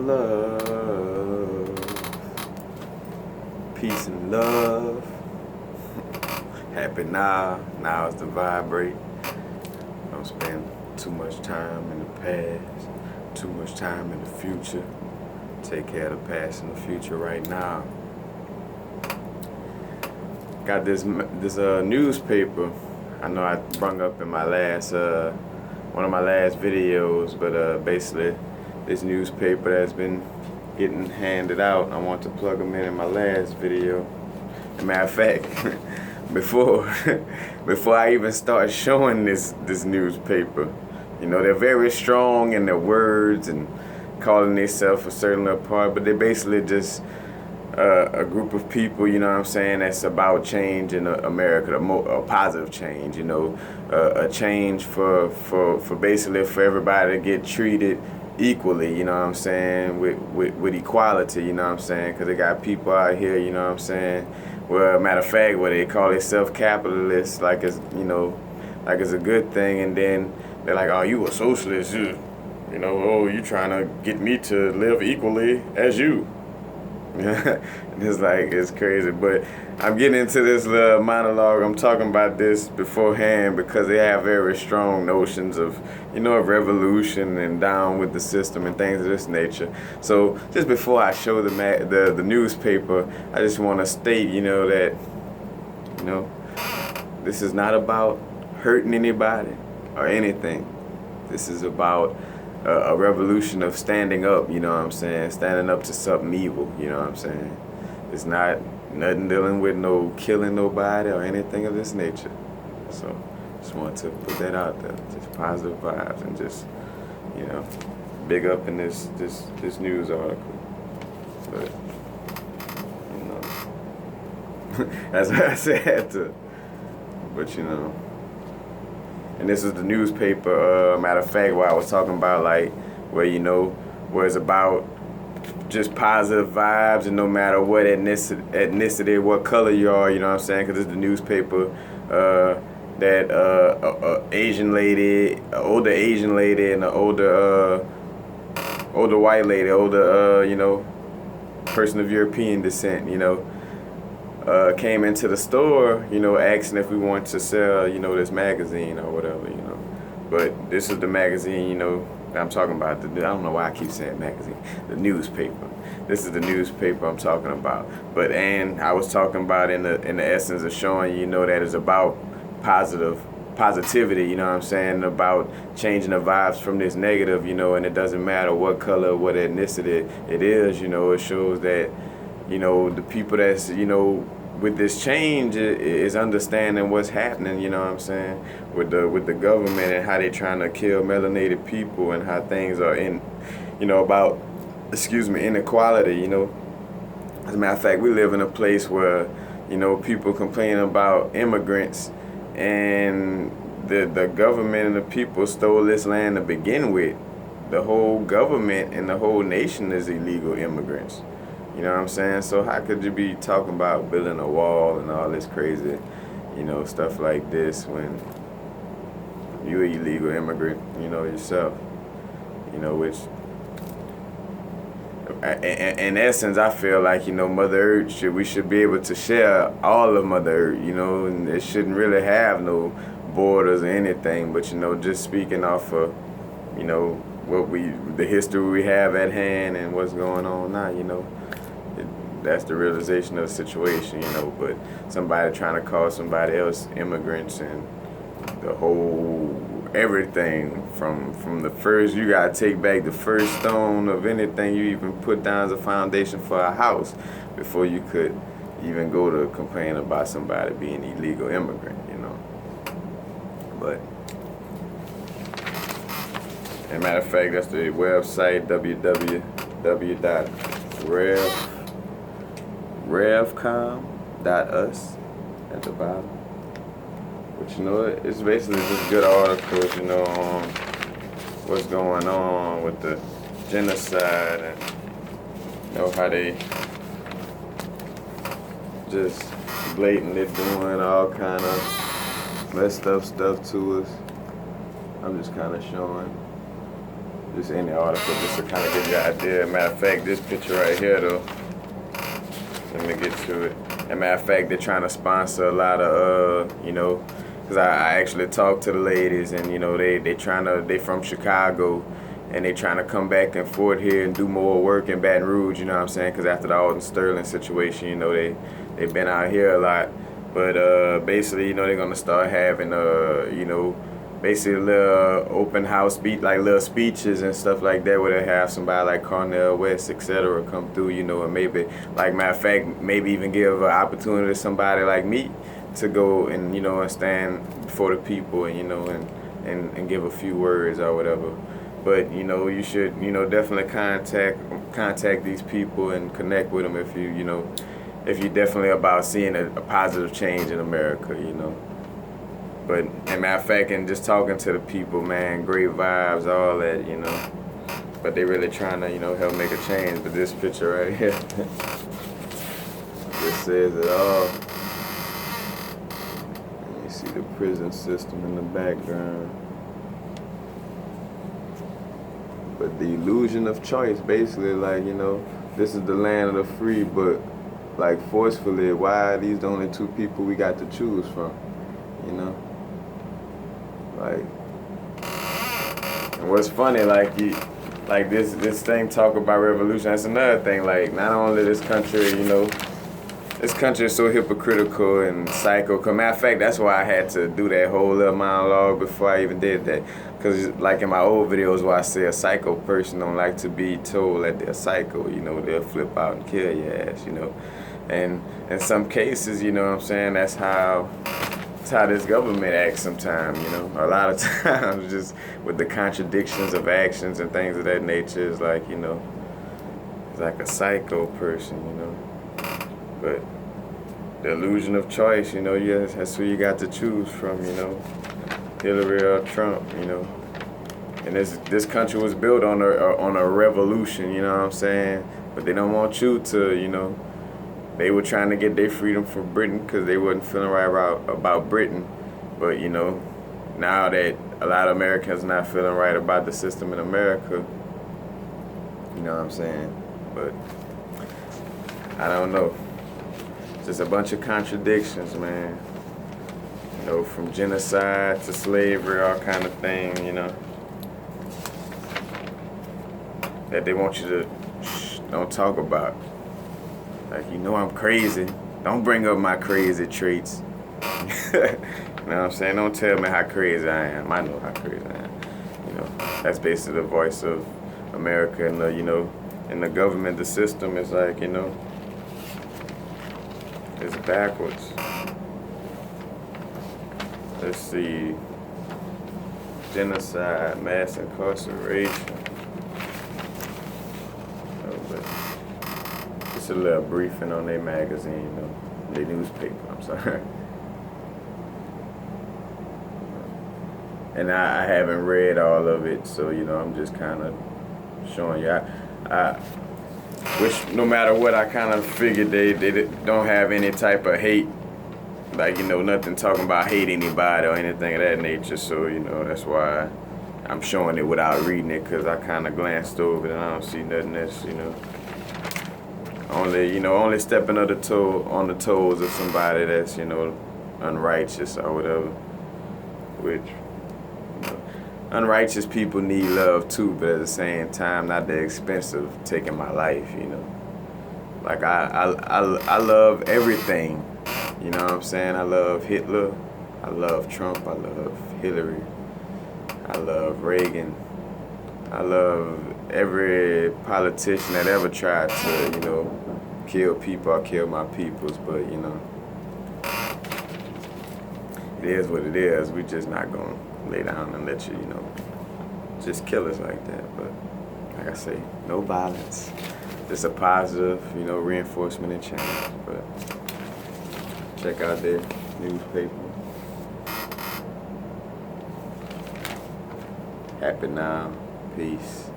love. Peace and love. Happy now. Now is the vibrate. Don't spend too much time in the past, too much time in the future. Take care of the past and the future right now. Got this newspaper. I know I brung up in my last one of my last videos, but basically this newspaper that's been getting handed out. I want to plug them in my last video. As a matter of fact, before I even start showing this newspaper, you know, they're very strong in their words and calling themselves a certain little part, but they're basically just a group of people, you know what I'm saying, that's about change in America, a positive change, you know, a change for basically for everybody to get treated equally, you know what I'm saying, with equality, you know what I'm saying, because they got people out here, you know what I'm saying, well, matter of fact, where they call themselves capitalists, like it's, you know, like it's a good thing, and then they're like, oh, you a socialist, you know, oh, you trying to get me to live equally as you. It's like, it's crazy, but I'm getting into this little monologue. I'm talking about this beforehand because they have very strong notions of, you know, of revolution and down with the system and things of this nature. So just before I show the newspaper, I just want to state, you know, that, you know, this is not about hurting anybody or anything. This is about a revolution of standing up, you know what I'm saying? Standing up to something evil, you know what I'm saying? It's not nothing dealing with no killing nobody or anything of this nature. So just want to put that out there. Just positive vibes and just, you know, big up in this news article. But, you know, that's what I said to. But, you know. And this is the newspaper, matter of fact, where I was talking about, like, where, you know, where it's about just positive vibes, and no matter what ethnicity, what color you are, you know what I'm saying, because it's the newspaper that Asian lady, an older Asian lady, and an older white lady, you know, person of European descent, you know, came into the store, you know, asking if we want to sell, you know, this magazine or whatever, you know. But this is the magazine, you know, I'm talking about. I don't know why I keep saying magazine. The newspaper. This is the newspaper I'm talking about. But and I was talking about in the essence of showing, you know, that it's about positivity, you know what I'm saying, about changing the vibes from this negative, you know, and it doesn't matter what color, what ethnicity it is, you know, it shows that, you know, the people that's, you know, with this change is understanding what's happening, you know what I'm saying, with the government and how they trying to kill melanated people and how things are in, you know, about, inequality, you know. As a matter of fact, we live in a place where, you know, people complain about immigrants, and the government and the people stole this land to begin with. The whole government and the whole nation is illegal immigrants. You know what I'm saying? So how could you be talking about building a wall and all this crazy, you know, stuff like this when you're an illegal immigrant, you know, yourself? You know, which, in essence, I feel like, you know, Mother Earth, we should be able to share all of Mother Earth, you know, and it shouldn't really have no borders or anything, but, you know, just speaking off of, you know, the history we have at hand and what's going on now, you know. That's the realization of the situation, you know, but somebody trying to call somebody else immigrants and the whole everything from the first, you gotta take back the first stone of anything you even put down as a foundation for a house before you could even go to complain about somebody being an illegal immigrant, you know. But as a matter of fact, that's the website, www.revcom.us at the bottom. But you know, it's basically just good articles, you know, on what's going on with the genocide and, you know, how they just blatantly doing all kind of messed up stuff to us. I'm just kind of showing just any article, just to kind of give you an idea. Matter of fact, this picture right here, though, let me get to it. And matter of fact, they're trying to sponsor a lot of, you know, because I actually talked to the ladies, and you know, they from Chicago, and they trying to come back and forth here and do more work in Baton Rouge. You know what I'm saying? Because after the Alton Sterling situation, you know, they've been out here a lot. But basically, you know, they're gonna start having you know, basically little open house speech, like little speeches and stuff like that, where they have somebody like Cornel West, etc., come through, you know, and maybe, like matter of fact, maybe even give an opportunity to somebody like me to go and, you know, and stand before the people and, you know, and give a few words or whatever. But, you know, you should, you know, definitely contact these people and connect with them if you know, if you're definitely about seeing a positive change in America, you know. But, and matter of fact, and just talking to the people, man, great vibes, all that, you know. But they really trying to, you know, help make a change. But this picture right here, just says it all. You see the prison system in the background. But the illusion of choice, basically, like, you know, this is the land of the free, but, like, forcefully, why are these the only two people we got to choose from, you know? Like, and what's funny, like this thing talk about revolution. That's another thing. Like, not only this country, you know, this country is so hypocritical and psycho. Matter of fact, that's why I had to do that whole little monologue before I even did that. Cause like in my old videos where I say a psycho person don't like to be told that they're psycho. You know, they'll flip out and kill your ass. You know, and in some cases, you know what I'm saying, that's how this government acts sometimes, you know. A lot of times just with the contradictions of actions and things of that nature, is like, you know, it's like a psycho person, you know. But the illusion of choice, you know, yes, that's who you got to choose from, you know. Hillary or Trump, you know. And this country was built on a revolution, you know what I'm saying? But they don't want you to, you know. They were trying to get their freedom from Britain because they wasn't feeling right about Britain. But, you know, now that a lot of Americans not feeling right about the system in America, you know what I'm saying? But I don't know. Just a bunch of contradictions, man. You know, from genocide to slavery, all kind of thing, you know. That they want you to don't talk about. Like, you know I'm crazy. Don't bring up my crazy traits. You know what I'm saying? Don't tell me how crazy I am. I know how crazy I am. You know, that's basically the voice of America and the, you know, and the government, the system is like, you know, it's backwards. Let's see. Genocide, mass incarceration. A little briefing on their magazine, you know, their newspaper, I'm sorry. And I haven't read all of it, so, you know, I'm just kind of showing you. Which, no matter what, I kind of figured they don't have any type of hate, like, you know, nothing talking about hate anybody or anything of that nature, so, you know, that's why I'm showing it without reading it, because I kind of glanced over it and I don't see nothing that's, you know, only stepping on the toes of somebody that's, you know, unrighteous or whatever. Which, you know, unrighteous people need love too, but at the same time, not the expense of taking my life, you know. Like I love everything, you know what I'm saying? I love Hitler, I love Trump, I love Hillary, I love Reagan, I love every politician that ever tried to, you know, kill people or kill my peoples, but, you know, it is what it is. We just not gonna lay down and let you, you know, just kill us like that. But like I say, no violence. Just a positive, you know, reinforcement and change. But check out their newspaper. Happy now. Peace.